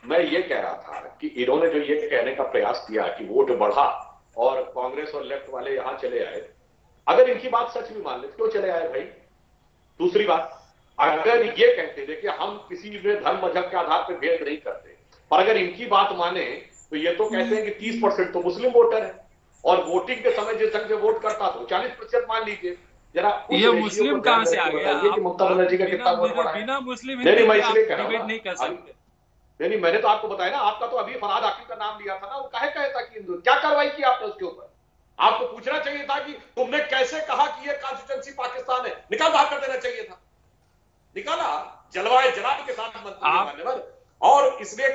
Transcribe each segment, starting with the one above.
मैं ये कह रहा था कि इन्होंने जो ये कहने का प्रयास किया कि वोट बढ़ा और कांग्रेस और लेफ्ट वाले यहां चले आए, अगर इनकी बात सच भी मान ले क्यों चले आए भाई? दूसरी बात, अगर ये कहते थे कि हम किसी में धर्म मजहब के आधार पर भेद नहीं करते, पर अगर इनकी बात माने तो ये तो कहते हैं कि 30% तो मुस्लिम वोटर है और वोटिंग के समय जिस ढंग से वोट करता तो 40% मान लीजिए। जरा ये मुस्लिम कहां से आ गया? कि ममता बनर्जी का कितना वोट बढ़ा है? बिना मुस्लिम नहीं कर सकते। नहीं, मैंने तो आपको बताया ना, आपका तो अभी फरहाद हाकिम का नाम लिया था ना, वो कहे था कि हिंदू, क्या कार्रवाई की आपने उसके ऊपर? आपको पूछना चाहिए था कि तुमने कैसे कहा कि ये कॉन्स्टिट्यूंसी पाकिस्तान है, निकाल बाहर कर देना चाहिए था। निकाला जलवाए जलाल के साथ मंत्री और इसलिए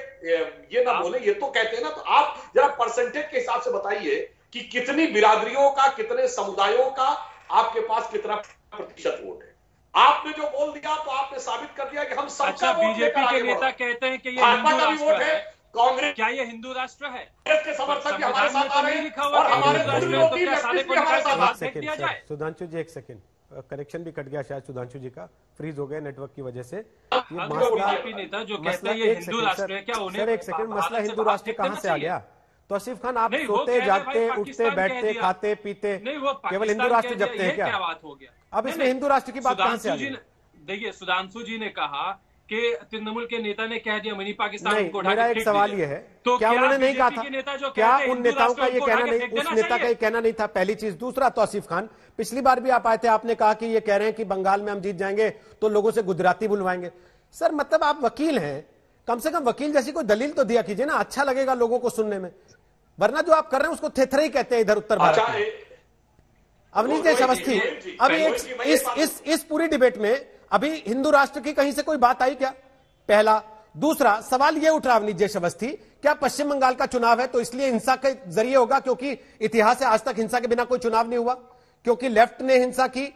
ये ना बोले, ये तो कहते हैं ना, तो आप जरा परसेंटेज के हिसाब से बताइए कि कितनी बिरादरियों का, कितने समुदायों का आपके पास कितना प्रतिशत वोट है। आपने जो बोल दिया तो आपने साबित कर दिया कि हम सबका बीजेपी के नेता कहते हैं कि ये हिंदू राष्ट्र है, कांग्रेस क्या ये हिंदू राष्ट्र है? के समर्थक हमारे साथ आ रहे हैं और हमारे सुधांशु जी एक सेकंड, कनेक्शन भी कट गया शायद सुधांशु जी का, फ्रीज हो गया नेटवर्क की वजह से। ये बीजेपी नेता जो कहते हैं ये हिंदू राष्ट्र है, क्या उन्हें एक सेकंड, मसला हिंदू राष्ट्र कहां से आ गया? तौसीफ खान, आप सोते जागते उठते बैठते खाते पीते केवल हिंदू राष्ट्र जपते हैं क्या? बात हो गया? अब इसमें हिंदू राष्ट्र की बात कहां से आ गई? देखिए, सुधांशु जी ने कहा कि तृणमूल के नेता ने कह दिया मिनी पाकिस्तान को। मेरा एक सवाल ये है, तो क्या उन्होंने नहीं कहा था? क्या उन नेताओं का ये कहना नहीं, उस नेता का ये कहना नहीं था? पहली चीज। दूसरा, तौसीफ खान, पिछली बार भी आप आए थे, आपने कहा कि ये कह रहे हैं कि बंगाल में हम जीत जाएंगे तो लोगों से गुजराती बुलवाएंगे। सर मतलब आप वकील हैं, कम से कम वकील जैसी कोई दलील तो दिया कीजिए ना, अच्छा लगेगा लोगों को सुनने में। वरना जो आप कर रहे हैं उसको थेथरे ही कहते हैं इधर उत्तर भारत में। अवनीश देश अवस्थी, अभी इस पूरी डिबेट में अभी हिंदू राष्ट्र की कहीं से कोई बात आई क्या? पहला। दूसरा सवाल यह उठ रहा अवनीश देश अवस्थी, क्या पश्चिम बंगाल का चुनाव है तो इसलिए हिंसा के जरिए होगा? क्योंकि इतिहास से आज तक हिंसा के बिना कोई चुनाव नहीं हुआ, क्योंकि लेफ्ट ने हिंसा की,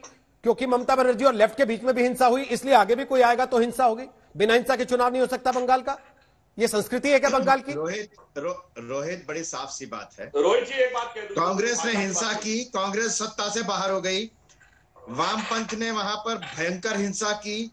क्योंकि ममता बनर्जी और लेफ्ट के बीच में भी हिंसा हुई, इसलिए आगे भी कोई आएगा तो हिंसा होगी। बिना हिंसा के चुनाव नहीं हो सकता बंगाल का। ये संस्कृति है क्या बंगाल की? रोहित बड़ी साफ सी बात है। रोहित जी एक बात कह दूं, कांग्रेस ने हिंसा की, कांग्रेस सत्ता से बाहर हो गई, वामपंथ ने वहां पर भयंकर हिंसा की,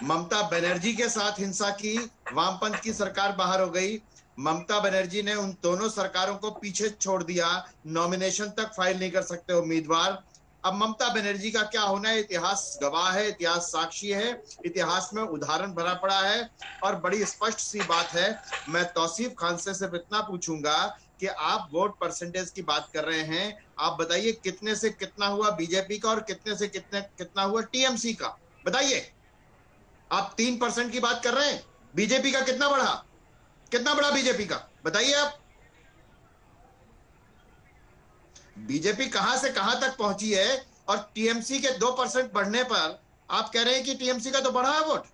ममता बनर्जी के साथ हिंसा की, वामपंथ की सरकार बाहर हो गई, ममता बनर्जी ने उन दोनों सरकारों को पीछे छोड़ दिया, नॉमिनेशन तक फाइल नहीं कर सकते उम्मीदवार। अब ममता बनर्जी का क्या होना है, इतिहास गवाह है, इतिहास साक्षी है, इतिहास में उदाहरण भरा पड़ा है और बड़ी स्पष्ट सी बात है। मैं तौसीफ खान से सिर्फ इतना पूछूंगा कि आप वोट परसेंटेज की बात कर रहे हैं, आप बताइए कितने से कितना हुआ बीजेपी का और कितने से कितना हुआ टीएमसी का? बताइए। आप 3% की बात कर रहे हैं, बीजेपी का कितना बढ़ा बीजेपी का? बताइए आप। बीजेपी कहां से कहां तक पहुंची है और टीएमसी के 2% बढ़ने पर आप कह रहे हैं कि टीएमसी का तो बढ़ा है वोट।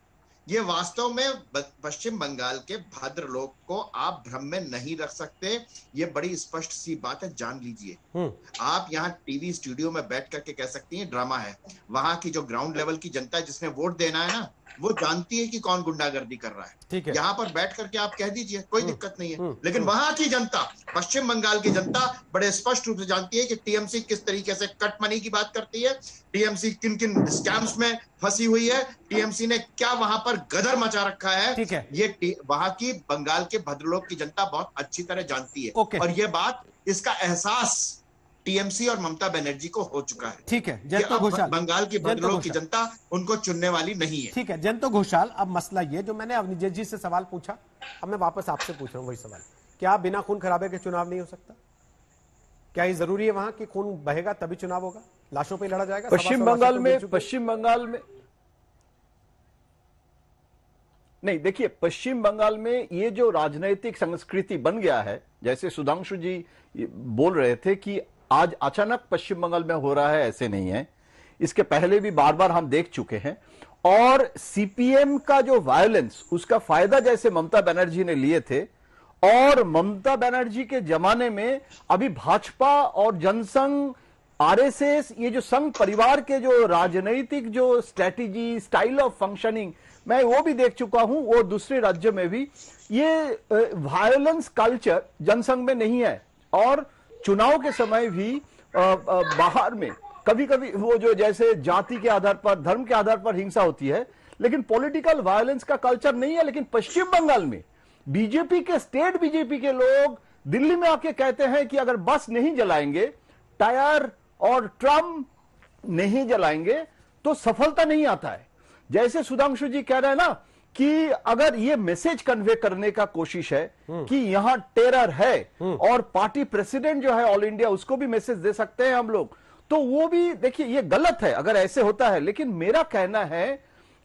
ये वास्तव में पश्चिम बंगाल के भद्र लोग को आप भ्रम में नहीं रख सकते, ये बड़ी स्पष्ट सी बात है, जान लीजिए। आप यहाँ टीवी स्टूडियो में बैठ करके कह सकती हैं ड्रामा है, वहां की जो ग्राउंड लेवल की जनता है जिसने वोट देना है ना, वो जानती है कि कौन गुंडागर्दी कर रहा है। ठीक है, यहाँ पर बैठ करके आप कह दीजिए, कोई दिक्कत नहीं है। लेकिन वहां की जनता, पश्चिम बंगाल की जनता बड़े स्पष्ट रूप से जानती है कि टीएमसी किस तरीके से कट मनी की बात करती है, टीएमसी किन किन स्कैम्स में फंसी हुई है, टीएमसी ने क्या वहां पर गदर मचा रखा है। ठीक है, ये वहां की बंगाल के भद्रलोक की जनता बहुत अच्छी तरह जानती है। और ये बात, इसका एहसास टीएमसी और ममता बनर्जी को हो चुका है। ठीक है, जयंतो घोषाल, बंगाल की भद्रलोक की जनता उनको चुनने वाली नहीं है। ठीक है जयंतो घोषाल, अब मसला ये जो मैंने अवनीश जी से सवाल पूछा, अब मैं वापस आपसे पूछ रहा हूं वही सवाल, क्या बिना खून खराबे के चुनाव नहीं हो सकता? क्या ये जरूरी है वहां कि खून बहेगा तभी चुनाव होगा, लाशों पे लड़ा जाएगा? पश्चिम बंगाल में नहीं, देखिए पश्चिम बंगाल में ये जो राजनीतिक संस्कृति बन गया है, जैसे सुधांशु जी बोल रहे थे कि आज अचानक पश्चिम बंगाल में हो रहा है, ऐसे नहीं है। इसके पहले भी बार बार हम देख चुके हैं। और सीपीएम का जो वायलेंस, उसका फायदा जैसे ममता बनर्जी ने लिए थे, और ममता बनर्जी के जमाने में अभी भाजपा और जनसंघ, आरएसएस, ये जो संघ परिवार के जो राजनीतिक जो स्ट्रेटेजी, स्टाइल ऑफ फंक्शनिंग, मैं वो भी देख चुका हूं, वो दूसरे राज्यों में भी, ये वायलेंस कल्चर जनसंघ में नहीं है। और चुनाव के समय भी बाहर में कभी कभी वो जो जैसे जाति के आधार पर, धर्म के आधार पर हिंसा होती है, लेकिन पॉलिटिकल वायलेंस का कल्चर नहीं है। लेकिन पश्चिम बंगाल में बीजेपी के, स्टेट बीजेपी के लोग दिल्ली में आके कहते हैं कि अगर बस नहीं जलाएंगे, टायर और ट्रम नहीं जलाएंगे तो सफलता नहीं आता है। जैसे सुधांशु जी कह रहे हैं ना कि अगर ये मैसेज कन्वे करने का कोशिश है कि यहां टेरर है और पार्टी प्रेसिडेंट जो है ऑल इंडिया, उसको भी मैसेज दे सकते हैं हम लोग, तो वो भी देखिए ये गलत है अगर ऐसे होता है। लेकिन मेरा कहना है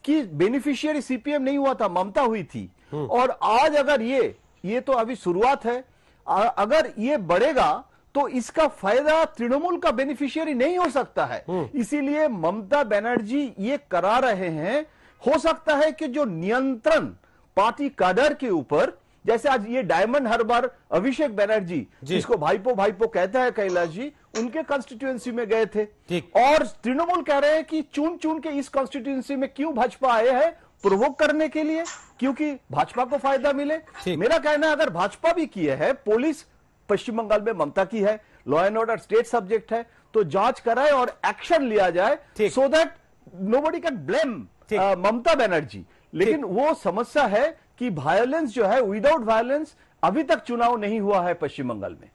कि बेनिफिशियरी सीपीएम नहीं हुआ था, ममता हुई थी। और आज अगर ये तो अभी शुरुआत है, अगर ये बढ़ेगा तो इसका फायदा तृणमूल का बेनिफिशियरी नहीं हो सकता है। इसीलिए ममता बनर्जी ये करा रहे हैं। हो सकता है कि जो नियंत्रण पार्टी काडर के ऊपर, जैसे आज ये डायमंड हार्बर अभिषेक बनर्जी, जिसको भाईपो भाईपो कहता है कैलाश जी, उनके कॉन्स्टिट्यूएंसी में गए थे और तृणमूल कह रहे हैं कि चुन चुन के इस कॉन्स्टिट्यूएंसी में क्यों भाजपा आए हैं, प्रोवोक करने के लिए, क्योंकि भाजपा को फायदा मिले। मेरा कहना है अगर भाजपा भी किए है, पुलिस पश्चिम बंगाल में ममता की है, law and order state subject है, तो जांच कराए और एक्शन लिया जाए, so that nobody can blame Mamata Banerjee. लेकिन वो समस्या है कि वायलेंस जो है, विदाउट वायलेंस अभी तक चुनाव नहीं हुआ है पश्चिम बंगाल में।